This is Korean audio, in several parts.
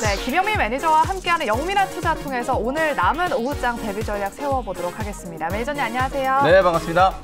네, 김영민 매니저와 함께하는 영민한 투자 통해서 오늘 남은 오후장 대비 전략 세워보도록 하겠습니다. 매니저님 안녕하세요. 네, 반갑습니다.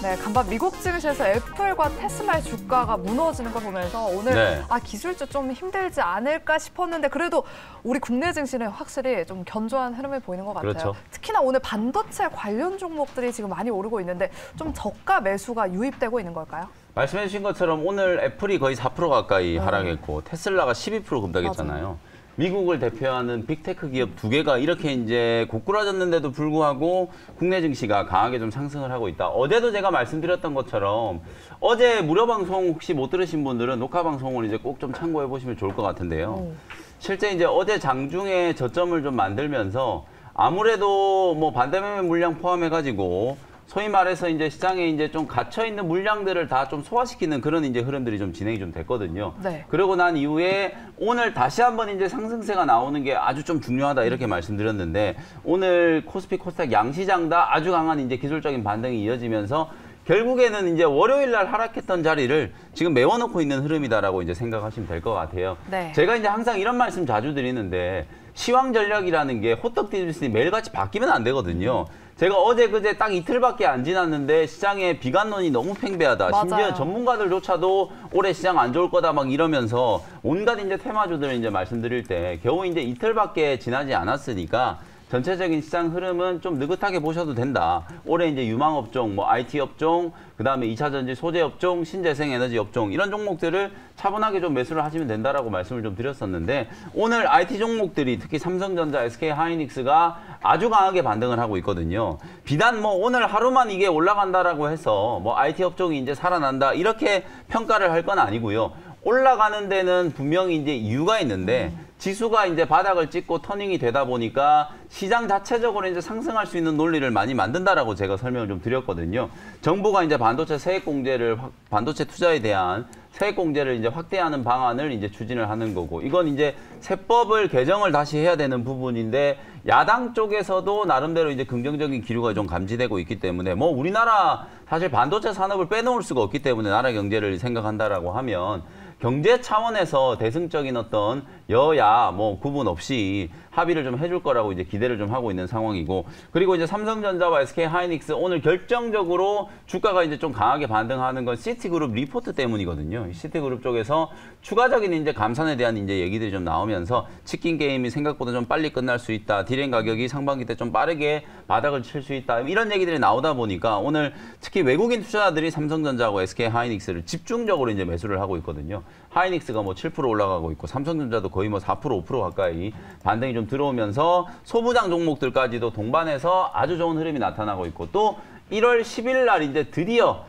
네, 간밤 미국 증시에서 애플과 테슬라의 주가가 무너지는 걸 보면서 오늘 기술주 좀 힘들지 않을까 싶었는데 그래도 우리 국내 증시는 확실히 좀 견조한 흐름을 보이는 것 같아요. 그렇죠. 특히나 오늘 반도체 관련 종목들이 지금 많이 오르고 있는데 좀 저가 매수가 유입되고 있는 걸까요? 말씀해 주신 것처럼 오늘 애플이 거의 4% 가까이 하락했고 테슬라가 12% 급락했잖아요. 맞아요. 미국을 대표하는 빅테크 기업 두 개가 이렇게 이제 고꾸라졌는데도 불구하고 국내 증시가 강하게 좀 상승을 하고 있다. 어제도 제가 말씀드렸던 것처럼 어제 무료 방송 혹시 못 들으신 분들은 녹화 방송을 이제 꼭 좀 참고해 보시면 좋을 것 같은데요. 실제 이제 어제 장중에 저점을 좀 만들면서 아무래도 뭐 반대매매 물량 포함해 가지고 소위 말해서 이제 시장에 이제 좀 갇혀 있는 물량들을 다 좀 소화시키는 그런 이제 흐름들이 좀 진행이 좀 됐거든요. 네. 그러고 난 이후에 오늘 다시 한번 이제 상승세가 나오는 게 아주 좀 중요하다 이렇게 말씀드렸는데 오늘 코스피 코스닥 양시장 다 아주 강한 이제 기술적인 반등이 이어지면서 결국에는 이제 월요일 날 하락했던 자리를 지금 메워놓고 있는 흐름이다라고 이제 생각하시면 될 것 같아요. 네. 제가 이제 항상 이런 말씀 자주 드리는데 시황 전략이라는 게 호떡 디지털이 매일같이 바뀌면 안 되거든요. 제가 어제 그제 딱 이틀밖에 안 지났는데 시장에 비관론이 너무 팽배하다. 맞아요. 심지어 전문가들조차도 올해 시장 안 좋을 거다 막 이러면서 온갖 이제 테마주들을 이제 말씀드릴 때 겨우 이제 이틀밖에 지나지 않았으니까 전체적인 시장 흐름은 좀 느긋하게 보셔도 된다. 올해 이제 유망업종, 뭐 IT 업종, 그다음에 2차 전지 소재 업종, 신재생 에너지 업종 이런 종목들을 차분하게 좀 매수를 하시면 된다라고 말씀을 좀 드렸었는데 오늘 IT 종목들이 특히 삼성전자, SK 하이닉스가 아주 강하게 반등을 하고 있거든요. 비단 뭐 오늘 하루만 이게 올라간다라고 해서 뭐 IT 업종이 이제 살아난다 이렇게 평가를 할 건 아니고요. 올라가는 데는 분명히 이제 이유가 있는데 지수가 이제 바닥을 찍고 터닝이 되다 보니까 시장 자체적으로 이제 상승할 수 있는 논리를 많이 만든다라고 제가 설명을 좀 드렸거든요. 정부가 이제 반도체 세액 공제를 반도체 투자에 대한 세액 공제를 이제 확대하는 방안을 이제 추진을 하는 거고 이건 이제 세법을 개정을 다시 해야 되는 부분인데 야당 쪽에서도 나름대로 이제 긍정적인 기류가 좀 감지되고 있기 때문에 뭐 우리나라 사실 반도체 산업을 빼놓을 수가 없기 때문에 나라 경제를 생각한다라고 하면 경제 차원에서 대승적인 어떤 여야 뭐 구분 없이 합의를 좀 해줄 거라고 이제 기대를 좀 하고 있는 상황이고 그리고 이제 삼성전자와 SK 하이닉스 오늘 결정적으로 주가가 이제 좀 강하게 반등하는 건 시티그룹 리포트 때문이거든요. 시티그룹 쪽에서 추가적인 이제 감산에 대한 이제 얘기들이 좀 나오면서 치킨 게임이 생각보다 좀 빨리 끝날 수 있다. 디램 가격이 상반기 때 좀 빠르게 바닥을 칠 수 있다. 이런 얘기들이 나오다 보니까 오늘 특히 외국인 투자자들이 삼성전자하고 SK 하이닉스를 집중적으로 이제 매수를 하고 있거든요. 하이닉스가 뭐 7% 올라가고 있고 삼성전자도 거의 뭐 4%, 5% 가까이 반등이 좀 들어오면서 소부장 종목들까지도 동반해서 아주 좋은 흐름이 나타나고 있고 또 1월 10일 날 이제 드디어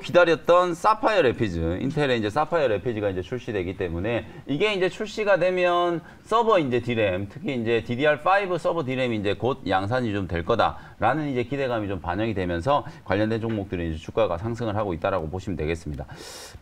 기다렸던 사파이어 래피즈, 인텔의 이제 사파이어 래피즈가 이제 출시되기 때문에 이게 이제 출시가 되면 서버 이제 디램, 특히 이제 DDR5 서버 디램이 이제 곧 양산이 좀 될 거다라는 이제 기대감이 좀 반영이 되면서 관련된 종목들이 이제 주가가 상승을 하고 있다라고 보시면 되겠습니다.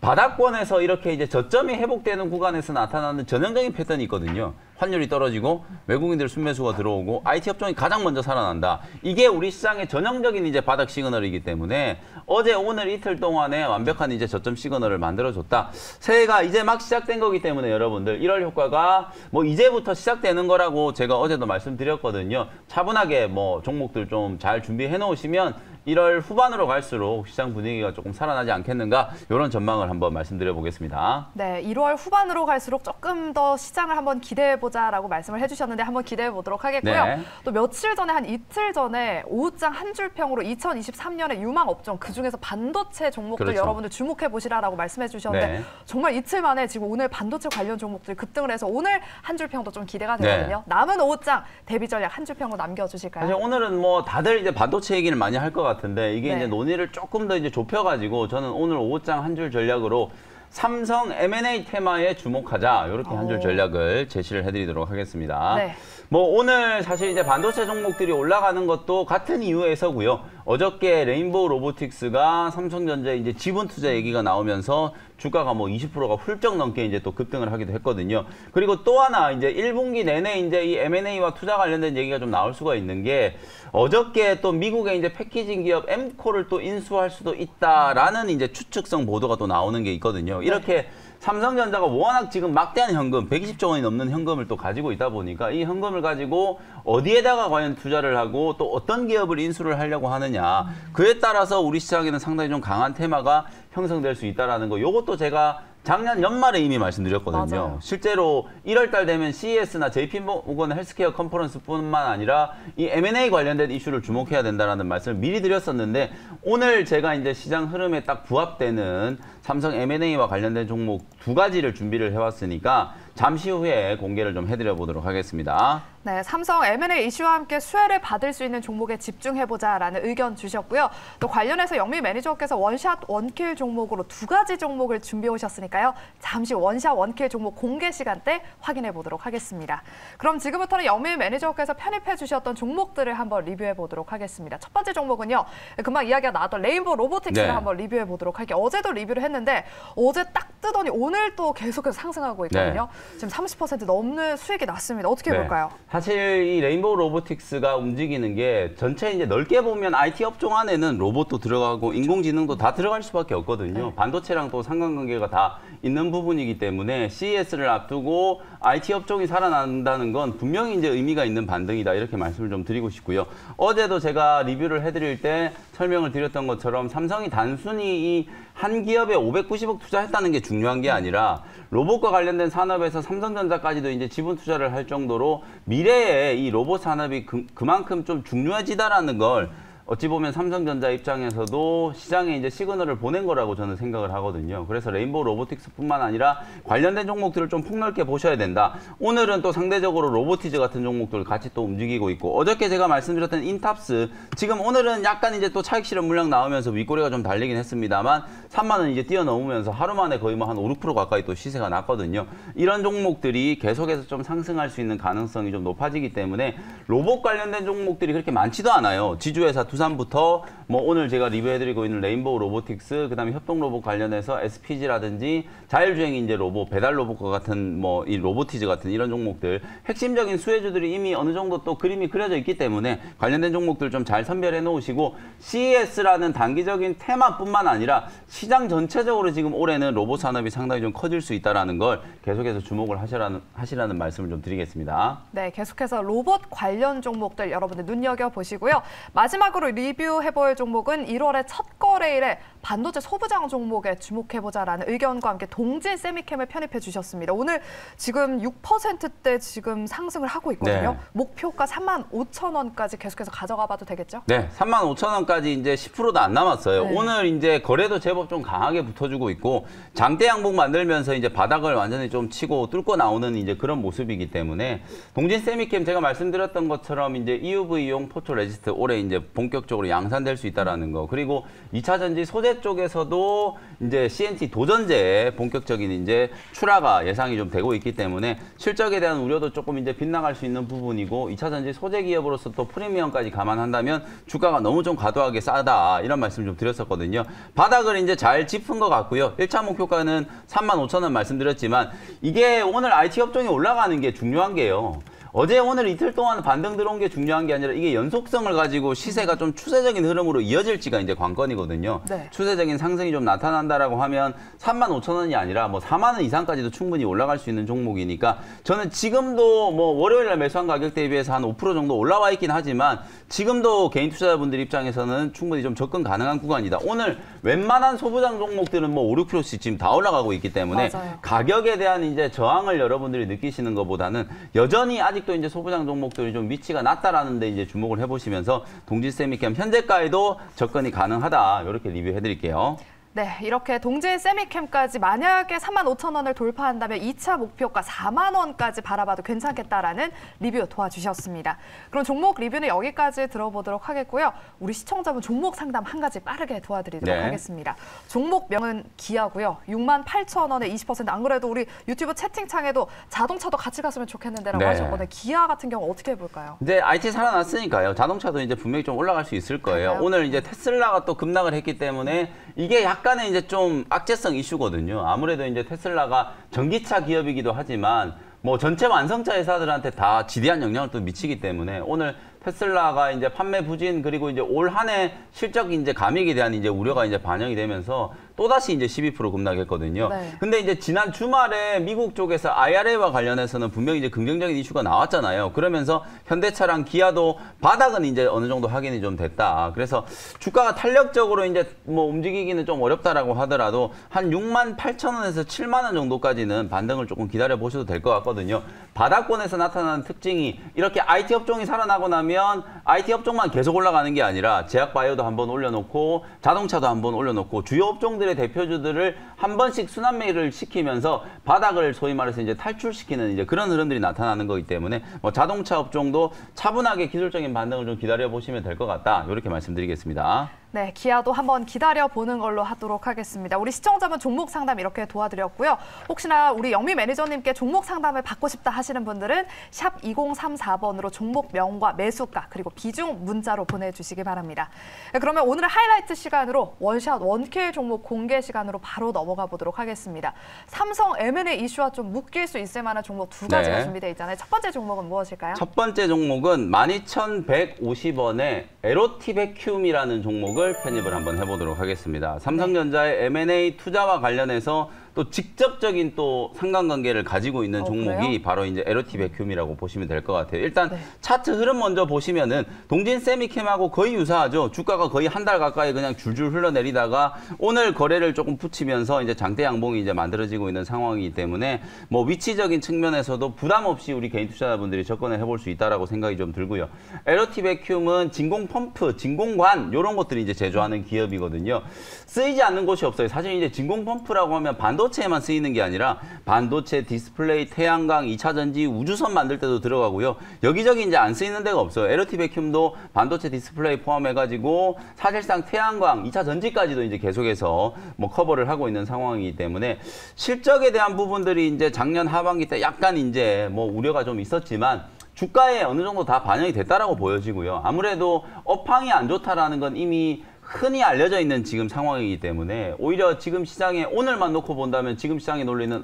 바닥권에서 이렇게 이제 저점이 회복되는 구간에서 나타나는 전형적인 패턴이 있거든요. 환율이 떨어지고 외국인들 순매수가 들어오고 IT 업종이 가장 먼저 살아난다. 이게 우리 시장의 전형적인 이제 바닥 시그널이기 때문에 어제 오늘 이틀 동안에 완벽한 이제 저점 시그널을 만들어줬다. 새해가 이제 막 시작된 거기 때문에 여러분들 1월 효과가 뭐 이제부터 시작되는 거라고 제가 어제도 말씀드렸거든요. 차분하게 뭐 종목들 좀 잘 준비해 놓으시면 1월 후반으로 갈수록 시장 분위기가 조금 살아나지 않겠는가 이런 전망을 한번 말씀드려 보겠습니다. 네, 1월 후반으로 갈수록 조금 더 시장을 한번 기대해보자라고 말씀을 해주셨는데 한번 기대해 보도록 하겠고요. 네. 또 며칠 전에 한 이틀 전에 오후장 한 줄평으로 2023년의 유망 업종 그중에서 반도체 종목들 그렇죠. 여러분들 주목해 보시라라고 말씀해 주셨는데 네. 정말 이틀 만에 지금 오늘 반도체 관련 종목들이 급등을 해서 오늘 한 줄평도 좀 기대가 되거든요. 네. 남은 오후장 대비 전략 한 줄평으로 남겨주실까요? 사실 오늘은 뭐 다들 이제 반도체 얘기를 많이 할 것 같은데 이게 이제 논의를 조금 더 이제 좁혀가지고 저는 오늘 오후장 한 줄 전략으로 삼성 M&A 테마에 주목하자 이렇게 한 줄 전략을 제시를 해드리도록 하겠습니다. 네. 뭐 오늘 사실 이제 반도체 종목들이 올라가는 것도 같은 이유에서고요. 어저께 레인보우 로보틱스가 삼성전자에 이제 지분 투자 얘기가 나오면서 주가가 뭐 20%가 훌쩍 넘게 이제 또 급등을 하기도 했거든요. 그리고 또 하나 이제 1분기 내내 이제 이 M&A와 투자 관련된 얘기가 좀 나올 수가 있는 게 어저께 또 미국의 이제 패키징 기업 엠코를 또 인수할 수도 있다라는 이제 추측성 보도가 또 나오는 게 있거든요. 이렇게 삼성전자가 워낙 지금 막대한 현금, 120조 원이 넘는 현금을 또 가지고 있다 보니까 이 현금을 가지고 어디에다가 과연 투자를 하고 또 어떤 기업을 인수를 하려고 하느냐. 그에 따라서 우리 시장에는 상당히 좀 강한 테마가 형성될 수 있다는 거. 이것도 제가 작년 연말에 이미 말씀드렸거든요. 맞아요. 실제로 1월 달 되면 CES나 JP모건 헬스케어 컨퍼런스뿐만 아니라 이 M&A 관련된 이슈를 주목해야 된다는 말씀을 미리 드렸었는데 오늘 제가 이제 시장 흐름에 딱 부합되는 삼성 M&A와 관련된 종목 2가지를 준비를 해왔으니까 잠시 후에 공개를 좀 해드려 보도록 하겠습니다. 네, 삼성 M&A 이슈와 함께 수혜를 받을 수 있는 종목에 집중해보자라는 의견 주셨고요. 또 관련해서 영미 매니저께서 원샷 원킬 종목으로 2가지 종목을 준비해 오셨으니까요. 잠시 원샷 원킬 종목 공개 시간대 확인해 보도록 하겠습니다. 그럼 지금부터는 영미 매니저께서 편입해 주셨던 종목들을 한번 리뷰해 보도록 하겠습니다. 첫 번째 종목은요. 금방 이야기가 나왔던 레인보우 로보틱스를 네. 한번 리뷰해 보도록 할게요. 어제도 리뷰를 했는데 어제 딱 뜨더니 오늘 또 계속해서 상승하고 있거든요. 지금 30% 넘는 수익이 났습니다. 어떻게 볼까요? 사실 이 레인보우 로보틱스가 움직이는 게 전체 이제 넓게 보면 IT 업종 안에는 로봇도 들어가고 인공지능도 다 들어갈 수밖에 없거든요. 반도체랑 또 상관관계가 다 있는 부분이기 때문에 CES를 앞두고 IT 업종이 살아난다는 건 분명히 이제 의미가 있는 반등이다 이렇게 말씀을 좀 드리고 싶고요. 어제도 제가 리뷰를 해드릴 때 설명을 드렸던 것처럼 삼성이 단순히 이 한 기업에 590억 투자했다는 게 중요한 게 아니라 로봇과 관련된 산업에서 삼성전자까지도 이제 지분 투자를 할 정도로 미래에 이 로봇 산업이 그만큼 좀 중요해지다라는 걸 어찌 보면 삼성전자 입장에서도 시장에 이제 시그널을 보낸 거라고 저는 생각을 하거든요. 그래서 레인보우 로보틱스뿐만 아니라 관련된 종목들을 좀 폭넓게 보셔야 된다. 오늘은 또 상대적으로 로보티즈 같은 종목들 같이 또 움직이고 있고 어저께 제가 말씀드렸던 인탑스 지금 오늘은 약간 이제 또 차익 실현 물량 나오면서 윗꼬리가 좀 달리긴 했습니다만 3만 원 이제 뛰어넘으면서 하루 만에 거의 뭐 한 5, 6% 가까이 또 시세가 났거든요. 이런 종목들이 계속해서 좀 상승할 수 있는 가능성이 좀 높아지기 때문에 로봇 관련된 종목들이 그렇게 많지도 않아요. 지주회사 두산부터 뭐 오늘 제가 리뷰해드리고 있는 레인보우 로보틱스, 그다음에 협동로봇 관련해서 SPG라든지 자율주행 인재 로봇, 배달 로봇과 같은 뭐 이 로보티즈 같은 이런 종목들 핵심적인 수혜주들이 이미 어느 정도 또 그림이 그려져 있기 때문에 관련된 종목들 좀 잘 선별해 놓으시고 CES라는 단기적인 테마뿐만 아니라 시장 전체적으로 지금 올해는 로봇 산업이 상당히 좀 커질 수 있다는 걸 계속해서 주목을 하시라는 말씀을 좀 드리겠습니다. 네, 계속해서 로봇 관련 종목들 여러분들 눈여겨보시고요. 마지막으로 리뷰해볼 종목은 1월의 첫 거래일에 반도체 소부장 종목에 주목해보자라는 의견과 함께 동진 세미캠을 편입해 주셨습니다. 오늘 지금 6%대 지금 상승을 하고 있거든요. 네. 목표가 35,000원까지 계속해서 가져가 봐도 되겠죠? 네, 35,000원까지 이제 10%도 안 남았어요. 네. 오늘 이제 거래도 제법 좀 강하게 붙어주고 있고 장대 양봉 만들면서 이제 바닥을 완전히 좀 치고 뚫고 나오는 이제 그런 모습이기 때문에 동진 세미캠 제가 말씀드렸던 것처럼 이제 EUV용 포토 레지스트 올해 이제 본격적으로 양산될 수 있다라는 거. 그리고 2차 전지 소재 쪽에서도 이제 CNT 도전제의 본격적인 이제 출하가 예상이 좀 되고 있기 때문에 실적에 대한 우려도 조금 이제 빗나갈 수 있는 부분이고 2차 전지 소재 기업으로서 또 프리미엄까지 감안한다면 주가가 너무 좀 과도하게 싸다 이런 말씀 좀 드렸었거든요. 바닥을 이제 잘 짚은 것 같고요. 1차 목표가는 35,000원 말씀드렸지만 이게 오늘 IT 업종이 올라가는 게 중요한 게요. 어제 오늘 이틀 동안 반등 들어온 게 중요한 게 아니라 이게 연속성을 가지고 시세가 좀 추세적인 흐름으로 이어질지가 이제 관건이거든요. 네. 추세적인 상승이 좀 나타난다라고 하면 35,000원이 아니라 뭐 4만 원 이상까지도 충분히 올라갈 수 있는 종목이니까 저는 지금도 뭐 월요일 날 매수한 가격 대비해서 한 5% 정도 올라와 있긴 하지만 지금도 개인 투자자분들 입장에서는 충분히 좀 접근 가능한 구간이다. 오늘 웬만한 소부장 종목들은 뭐 5, 6%씩 지금 다 올라가고 있기 때문에 맞아요. 가격에 대한 이제 저항을 여러분들이 느끼시는 것보다는 여전히 아직도 이제 소부장 종목들이 좀 위치가 낮다라는 데 이제 주목을 해보시면서 동진세미캠 현재가에도 접근이 가능하다. 이렇게 리뷰해드릴게요. 네, 이렇게 동진 세미캠까지 만약에 35,000원을 돌파한다면 2차 목표가 4만 원까지 바라봐도 괜찮겠다라는 리뷰 도와주셨습니다. 그럼 종목 리뷰는 여기까지 들어보도록 하겠고요. 우리 시청자분 종목 상담 한 가지 빠르게 도와드리도록 네. 하겠습니다. 종목명은 기아고요. 68,000원에 20%. 안 그래도 우리 유튜브 채팅창에도 자동차도 같이 갔으면 좋겠는데라고 네. 하셨거든요. 기아 같은 경우 어떻게 볼까요? 이제 IT 살아났으니까요. 자동차도 이제 분명히 좀 올라갈 수 있을 거예요. 맞아요. 오늘 이제 테슬라가 또 급락을 했기 때문에 이게 약간의 이제 좀 악재성 이슈거든요. 아무래도 이제 테슬라가 전기차 기업이기도 하지만 뭐 전체 완성차 회사들한테 다 지대한 영향을 또 미치기 때문에 오늘 테슬라가 이제 판매 부진 그리고 이제 올 한 해 실적 이제 감익에 대한 이제 우려가 이제 반영이 되면서 또다시 이제 12% 급락했거든요. 네. 근데 이제 지난 주말에 미국 쪽에서 IRA와 관련해서는 분명히 이제 긍정적인 이슈가 나왔잖아요. 그러면서 현대차랑 기아도 바닥은 이제 어느 정도 확인이 좀 됐다. 그래서 주가가 탄력적으로 이제 뭐 움직이기는 좀 어렵다라고 하더라도 한 68,000원에서 7만 원 정도까지는 반등을 조금 기다려 보셔도 될 것 같거든요. 바닥권에서 나타나는 특징이 이렇게 IT 업종이 살아나고 나면 IT 업종만 계속 올라가는 게 아니라 제약바이오도 한번 올려놓고 자동차도 한번 올려놓고 주요 업종들의 대표주들을 한 번씩 순환매를 시키면서 바닥을 소위 말해서 이제 탈출시키는 이제 그런 흐름들이 나타나는 거기 때문에 뭐 자동차 업종도 차분하게 기술적인 반등을 좀 기다려 보시면 될 것 같다. 이렇게 말씀드리겠습니다. 네, 기아도 한번 기다려보는 걸로 하도록 하겠습니다. 우리 시청자분 종목 상담 이렇게 도와드렸고요. 혹시나 우리 영미 매니저님께 종목 상담을 받고 싶다 하시는 분들은 샵 2034번으로 종목명과 매수가 그리고 비중 문자로 보내주시기 바랍니다. 네, 그러면 오늘의 하이라이트 시간으로 원샷 원킬 종목 공개 시간으로 바로 넘어가 보도록 하겠습니다. 삼성 M&A 이슈와 좀 묶일 수 있을 만한 종목 두 가지가 네. 준비되어 있잖아요. 첫 번째 종목은 무엇일까요? 첫 번째 종목은 12,150원의 에로티베큐움이라는 종목을 편입을 한번 해보도록 하겠습니다. 삼성전자의 M&A 투자와 관련해서 또 직접적인 또 상관관계를 가지고 있는 종목이 그래요? 바로 이제 에로티베큐움이라고 보시면 될 것 같아요. 일단 네. 차트 흐름 먼저 보시면은 동진 세미캠하고 거의 유사하죠. 주가가 거의 한 달 가까이 그냥 줄줄 흘러내리다가 오늘 거래를 조금 붙이면서 이제 장대 양봉이 이제 만들어지고 있는 상황이기 때문에 뭐 위치적인 측면에서도 부담 없이 우리 개인 투자자분들이 접근을 해볼 수 있다라고 생각이 좀 들고요. 에로티베큐움은 진공 펌프, 진공관 이런 것들이 이제 제조하는 기업이거든요. 쓰이지 않는 곳이 없어요. 사실 이제 진공 펌프라고 하면 반도체에만 쓰이는 게 아니라 반도체, 디스플레이, 태양광, 2차 전지, 우주선 만들 때도 들어가고요. 여기저기 이제 안 쓰이는 데가 없어요. 에로티베큐움도 반도체, 디스플레이 포함해가지고 사실상 태양광, 2차 전지까지도 이제 계속해서 뭐 커버를 하고 있는 상황이기 때문에 실적에 대한 부분들이 이제 작년 하반기 때 약간 이제 뭐 우려가 좀 있었지만 주가에 어느 정도 다 반영이 됐다라고 보여지고요. 아무래도 업황이 안 좋다라는 건 이미 흔히 알려져 있는 지금 상황이기 때문에 오히려 지금 시장에 오늘만 놓고 본다면 지금 시장에 놀리는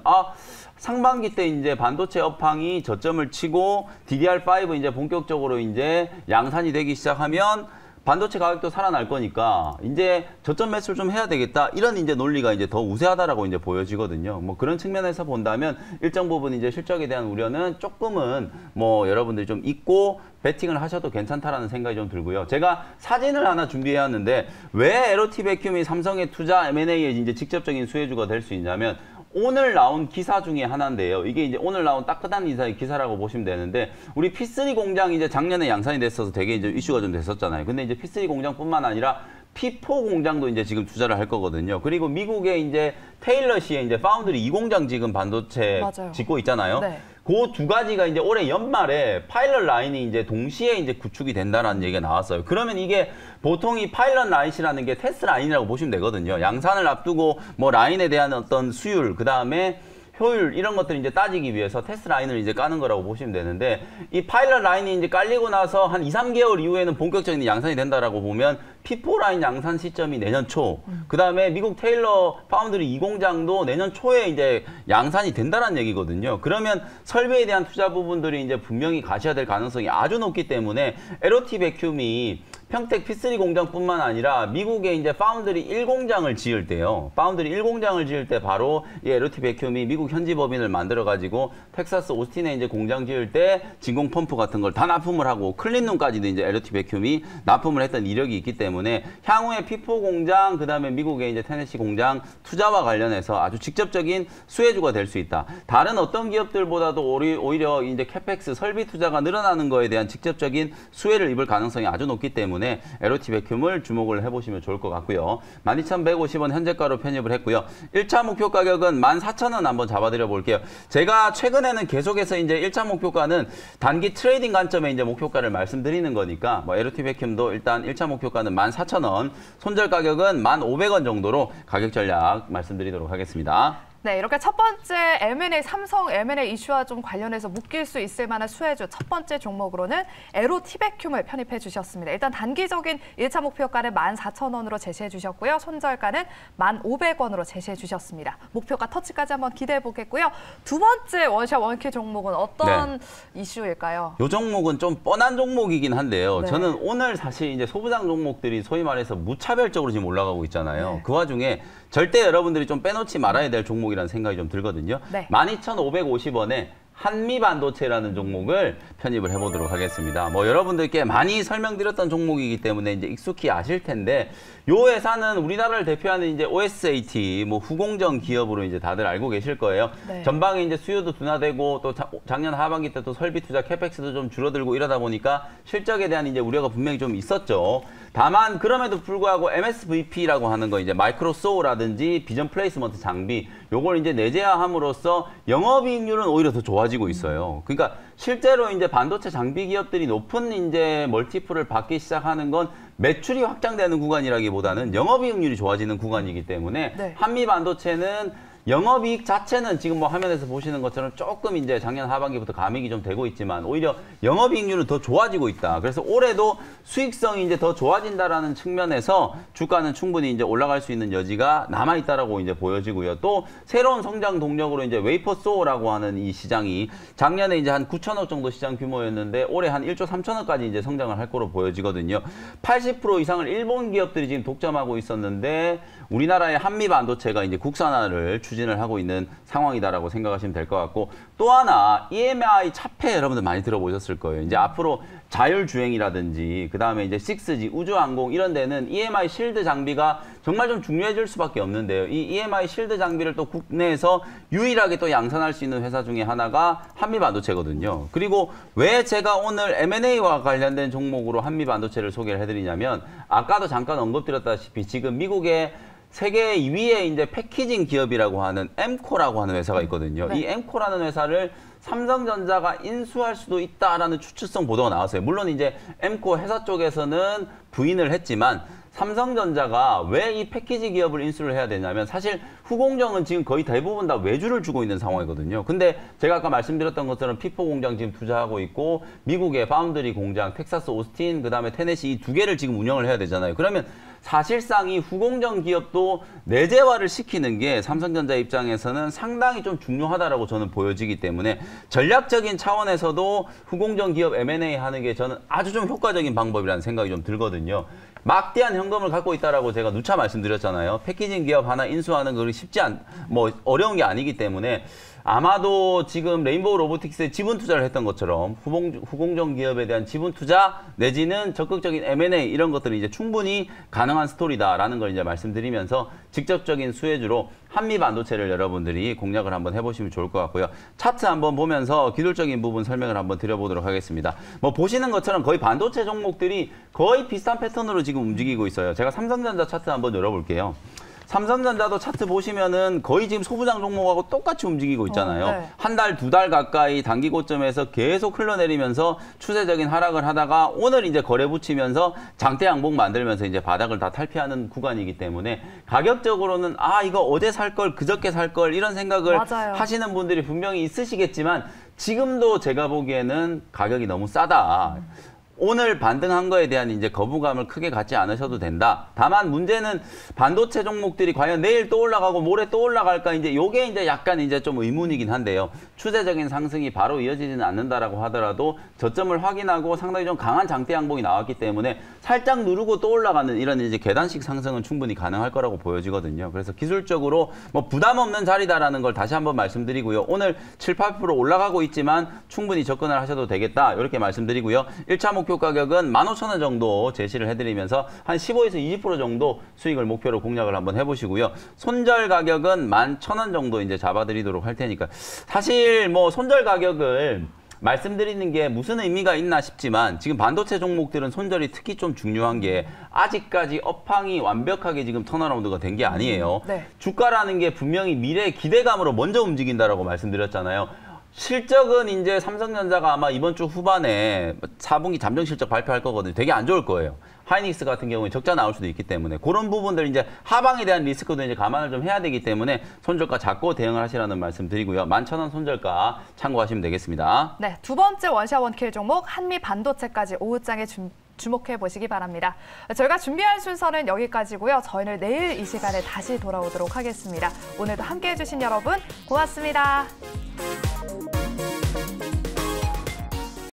상반기 때 이제 반도체 업황이 저점을 치고 DDR5 이제 본격적으로 이제 양산이 되기 시작하면 반도체 가격도 살아날 거니까 이제 저점 매수를 좀 해야 되겠다. 이런 이제 논리가 이제 더 우세하다라고 이제 보여지거든요. 뭐 그런 측면에서 본다면 일정 부분 이제 실적에 대한 우려는 조금은 뭐 여러분들이 좀 잊고 베팅을 하셔도 괜찮다라는 생각이 좀 들고요. 제가 사진을 하나 준비해왔는데 왜 에로티베큐움이 삼성의 투자 M&A에 이제 직접적인 수혜주가 될 수 있냐면 오늘 나온 기사 중에 하나인데요. 이게 이제 오늘 나온 따끈한 기사라고 보시면 되는데 우리 P3 공장 이제 작년에 양산이 됐어서 되게 이제 이슈가 좀 됐었잖아요. 근데 이제 P3 공장뿐만 아니라 P4 공장도 이제 지금 투자를 할 거거든요. 그리고 미국의 이제 테일러시에 이제 파운드리 2공장 지금 반도체 맞아요. 짓고 있잖아요. 네. 그 두 가지가 이제 올해 연말에 파일럿 라인이 이제 동시에 이제 구축이 된다라는 얘기가 나왔어요. 그러면 이게 보통 이 파일럿 라인이라는 게 테스트 라인이라고 보시면 되거든요. 양산을 앞두고 뭐 라인에 대한 어떤 수율, 그 다음에 효율 이런 것들을 이제 따지기 위해서 테스트 라인을 이제 까는 거라고 보시면 되는데 이 파일럿 라인이 이제 깔리고 나서 한 2, 3개월 이후에는 본격적인 양산이 된다라고 보면 P4 라인 양산 시점이 내년 초, 그다음에 미국 테일러 파운드리 2공장도 내년 초에 이제 양산이 된다는 얘기거든요. 그러면 설비에 대한 투자 부분들이 이제 분명히 가셔야 될 가능성이 아주 높기 때문에 에로티베큐움이 평택 P3 공장뿐만 아니라 미국에 이제 파운드리 1공장을 지을 때요. 파운드리 1공장을 지을 때 바로 이 에로티베큐움이 미국 현지 법인을 만들어 가지고 텍사스 오스틴에 이제 공장 지을 때 진공 펌프 같은 걸 다 납품을 하고 클린룸까지도 이제 에로티베큐움이 납품을 했던 이력이 있기 때문에 향후에 P4 공장 그다음에 미국의 이제 테네시 공장 투자와 관련해서 아주 직접적인 수혜주가 될 수 있다. 다른 어떤 기업들보다도 오히려 이제 캐펙스 설비 투자가 늘어나는 거에 대한 직접적인 수혜를 입을 가능성이 아주 높기 때문에 에로티베큐움을 주목을 해보시면 좋을 것 같고요. 12,150원 현재가로 편입을 했고요. 1차 목표 가격은 14,000원 한번 잡아드려 볼게요. 제가 최근에는 계속해서 이제 1차 목표가는 단기 트레이딩 관점에 이제 목표가를 말씀드리는 거니까 뭐 에로티베큐움도 일단 1차 목표가는 14,000원, 손절 가격은 1,500원 정도로 가격 전략 말씀드리도록 하겠습니다. 네, 이렇게 첫 번째 M&A, 삼성 M&A 이슈와 좀 관련해서 묶일 수 있을 만한 수혜주 첫 번째 종목으로는 에로티베큐을 편입해 주셨습니다. 일단 단기적인 1차 목표가는 14,000원으로 제시해 주셨고요. 손절가는 1,500원으로 제시해 주셨습니다. 목표가 터치까지 한번 기대해 보겠고요. 두 번째 원샷 원킬 종목은 어떤 이슈일까요? 이 종목은 좀 뻔한 종목이긴 한데요. 네. 저는 오늘 사실 이제 소부장 종목들이 소위 말해서 무차별적으로 지금 올라가고 있잖아요. 네. 그 와중에 절대 여러분들이 좀 빼놓지 말아야 될 종목이라는 생각이 좀 들거든요. 네. 12,550원에 한미반도체라는 종목을 편입을 해보도록 하겠습니다. 뭐 여러분들께 많이 설명드렸던 종목이기 때문에 이제 익숙히 아실 텐데, 요 회사는 우리나라를 대표하는 이제 OSAT, 뭐 후공정 기업으로 이제 다들 알고 계실 거예요. 네. 전방에 이제 수요도 둔화되고 또 작년 하반기 때 또 설비 투자 캐펙스도 좀 줄어들고 이러다 보니까 실적에 대한 이제 우려가 분명히 좀 있었죠. 다만 그럼에도 불구하고 MSVP라고 하는 거 이제 마이크로소라든지 비전 플레이스먼트 장비 요걸 이제 내재화함으로써 영업이익률은 오히려 더 좋아지고 있어요. 그러니까 실제로 이제 반도체 장비 기업들이 높은 이제 멀티플을 받기 시작하는 건 매출이 확장되는 구간이라기보다는 영업이익률이 좋아지는 구간이기 때문에 네. 한미 반도체는 영업이익 자체는 지금 뭐 화면에서 보시는 것처럼 조금 이제 작년 하반기부터 감익이 좀 되고 있지만 오히려 영업이익률은 더 좋아지고 있다. 그래서 올해도 수익성이 이제 더 좋아진다라는 측면에서 주가는 충분히 이제 올라갈 수 있는 여지가 남아 있다라고 이제 보여지고요. 또 새로운 성장 동력으로 이제 웨이퍼소라고 하는 이 시장이 작년에 이제 한 9천억 정도 시장 규모였는데 올해 한 1조 3천억까지 이제 성장을 할 거로 보여지거든요. 80% 이상을 일본 기업들이 지금 독점하고 있었는데 우리나라의 한미 반도체가 이제 국산화를 추진을 하고 있는 상황이다라고 생각하시면 될 것 같고, 또 하나 EMI 차폐 여러분들 많이 들어보셨을 거예요. 이제 앞으로 자율주행이라든지 그다음에 이제 6G 우주항공 이런 데는 EMI 실드 장비가 정말 좀 중요해질 수밖에 없는데요. 이 EMI 실드 장비를 또 국내에서 유일하게 또 양산할 수 있는 회사 중에 하나가 한미반도체거든요. 그리고 왜 제가 오늘 M&A와 관련된 종목으로 한미반도체를 소개를 해드리냐면, 아까도 잠깐 언급드렸다시피 지금 미국의 세계 2위의 이제 패키징 기업이라고 하는 엠코라고 하는 회사가 있거든요. 네. 이 엠코라는 회사를 삼성전자가 인수할 수도 있다라는 추측성 보도가 나왔어요. 물론 이제 엠코 회사 쪽에서는 부인을 했지만 삼성전자가 왜 이 패키지 기업을 인수를 해야 되냐면, 사실 후공정은 지금 거의 대부분 다 외주를 주고 있는 상황이거든요. 근데 제가 아까 말씀드렸던 것처럼 피포 공장 지금 투자하고 있고 미국의 파운드리 공장, 텍사스 오스틴, 그다음에 테네시 이 두 개를 지금 운영을 해야 되잖아요. 그러면 사실상 이 후공정 기업도 내재화를 시키는 게 삼성전자 입장에서는 상당히 좀 중요하다라고 저는 보여지기 때문에 전략적인 차원에서도 후공정 기업 M&A 하는 게 저는 아주 좀 효과적인 방법이라는 생각이 좀 들거든요. 막대한 현금을 갖고 있다라고 제가 누차 말씀드렸잖아요. 패키징 기업 하나 인수하는 거 뭐 어려운 게 아니기 때문에 아마도 지금 레인보우 로보틱스에 지분 투자를 했던 것처럼 후공정 기업에 대한 지분 투자 내지는 적극적인 M&A 이런 것들이 이제 충분히 가능한 스토리다라는 걸 이제 말씀드리면서 직접적인 수혜주로 한미 반도체를 여러분들이 공략을 한번 해보시면 좋을 것 같고요. 차트 한번 보면서 기술적인 부분 설명을 한번 드려보도록 하겠습니다. 뭐 보시는 것처럼 거의 반도체 종목들이 거의 비슷한 패턴으로 지금 움직이고 있어요. 제가 삼성전자 차트 한번 열어볼게요. 삼성전자도 차트 보시면은 거의 지금 소부장 종목하고 똑같이 움직이고 있잖아요. 네. 한 달, 두 달 가까이 단기 고점에서 계속 흘러내리면서 추세적인 하락을 하다가 오늘 이제 거래 붙이면서 장대 양봉 만들면서 이제 바닥을 다 탈피하는 구간이기 때문에 가격적으로는 아, 이거 어제 살 걸, 그저께 살 걸 이런 생각을 맞아요. 하시는 분들이 분명히 있으시겠지만 지금도 제가 보기에는 가격이 너무 싸다. 오늘 반등한 거에 대한 이제 거부감을 크게 갖지 않으셔도 된다. 다만 문제는 반도체 종목들이 과연 내일 또 올라가고 모레 또 올라갈까, 이제 요게 이제 약간 이제 좀 의문이긴 한데요. 추세적인 상승이 바로 이어지지는 않는다라고 하더라도 저점을 확인하고 상당히 좀 강한 장대 양봉이 나왔기 때문에 살짝 누르고 또 올라가는 이런 이제 계단식 상승은 충분히 가능할 거라고 보여지거든요. 그래서 기술적으로 뭐 부담 없는 자리다라는 걸 다시 한번 말씀드리고요. 오늘 7, 8% 올라가고 있지만 충분히 접근을 하셔도 되겠다. 이렇게 말씀드리고요. 1차 목표 가격은 15,000원 정도 제시를 해드리면서 한 15에서 20% 정도 수익을 목표로 공략을 한번 해보시고요. 손절 가격은 11,000원 정도 이제 잡아드리도록 할 테니까, 사실 뭐 손절 가격을 말씀드리는 게 무슨 의미가 있나 싶지만 지금 반도체 종목들은 손절이 특히 좀 중요한 게 아직까지 업황이 완벽하게 지금 턴어라운드가 된 게 아니에요. 네. 주가라는 게 분명히 미래의 기대감으로 먼저 움직인다라고 말씀드렸잖아요. 실적은 이제 삼성전자가 아마 이번 주 후반에 4분기 잠정 실적 발표할 거거든요. 되게 안 좋을 거예요. 하이닉스 같은 경우에 적자 나올 수도 있기 때문에 그런 부분들 이제 하방에 대한 리스크도 이제 감안을 좀 해야 되기 때문에 손절가 잡고 대응을 하시라는 말씀 드리고요. 11,000원 손절가 참고하시면 되겠습니다. 네, 두 번째 원샷 원킬 종목 한미 반도체까지 오후장에 주목해 보시기 바랍니다. 저희가 준비한 순서는 여기까지고요. 저희는 내일 이 시간에 다시 돌아오도록 하겠습니다. 오늘도 함께해 주신 여러분 고맙습니다.